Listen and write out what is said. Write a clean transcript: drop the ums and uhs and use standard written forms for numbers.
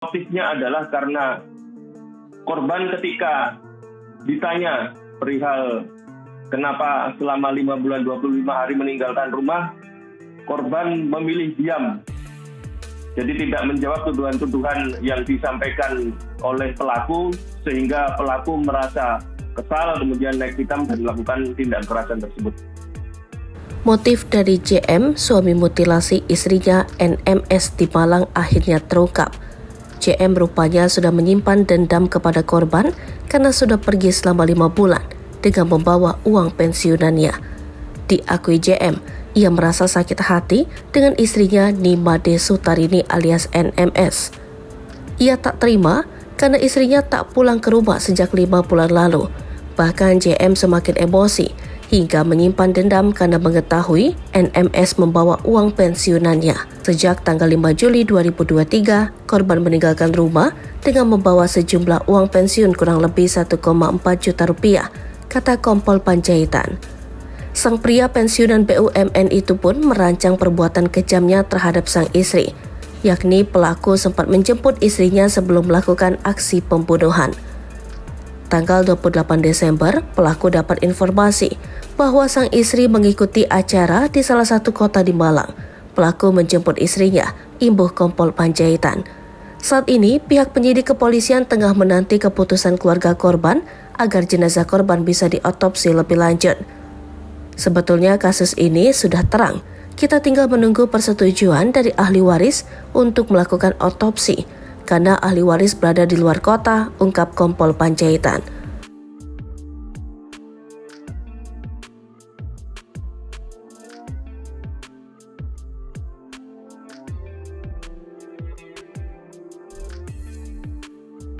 Motifnya adalah karena korban ketika ditanya perihal kenapa selama 5 bulan 25 hari meninggalkan rumah, korban memilih diam. Jadi tidak menjawab tuduhan-tuduhan yang disampaikan oleh pelaku, sehingga pelaku merasa kesal, kemudian naik pitam dan melakukan tindak kekerasan tersebut. Motif dari JM, suami mutilasi istrinya NMS di Malang, akhirnya terungkap. JM rupanya sudah menyimpan dendam kepada korban karena sudah pergi selama 5 bulan dengan membawa uang pensiunannya. Diakui JM, ia merasa sakit hati dengan istrinya Nimade Sutarini alias NMS. Ia tak terima karena istrinya tak pulang ke rumah sejak 5 bulan lalu. Bahkan JM semakin emosi hingga menyimpan dendam karena mengetahui NMS membawa uang pensiunannya. Sejak tanggal 5 Juli 2023, korban meninggalkan rumah dengan membawa sejumlah uang pensiun kurang lebih 1,4 juta rupiah, kata Kompol Panjaitan. Sang pria pensiunan BUMN itu pun merancang perbuatan kejamnya terhadap sang istri, yakni pelaku sempat menjemput istrinya sebelum melakukan aksi pembunuhan. Tanggal 28 Desember, pelaku dapat informasi bahwa sang istri mengikuti acara di salah satu kota di Malang. Pelaku menjemput istrinya, imbuh Kompol Panjaitan. Saat ini, pihak penyidik kepolisian tengah menanti keputusan keluarga korban agar jenazah korban bisa diotopsi lebih lanjut. Sebetulnya kasus ini sudah terang. Kita tinggal menunggu persetujuan dari ahli waris untuk melakukan otopsi, karena ahli waris berada di luar kota, ungkap Kompol Panjaitan.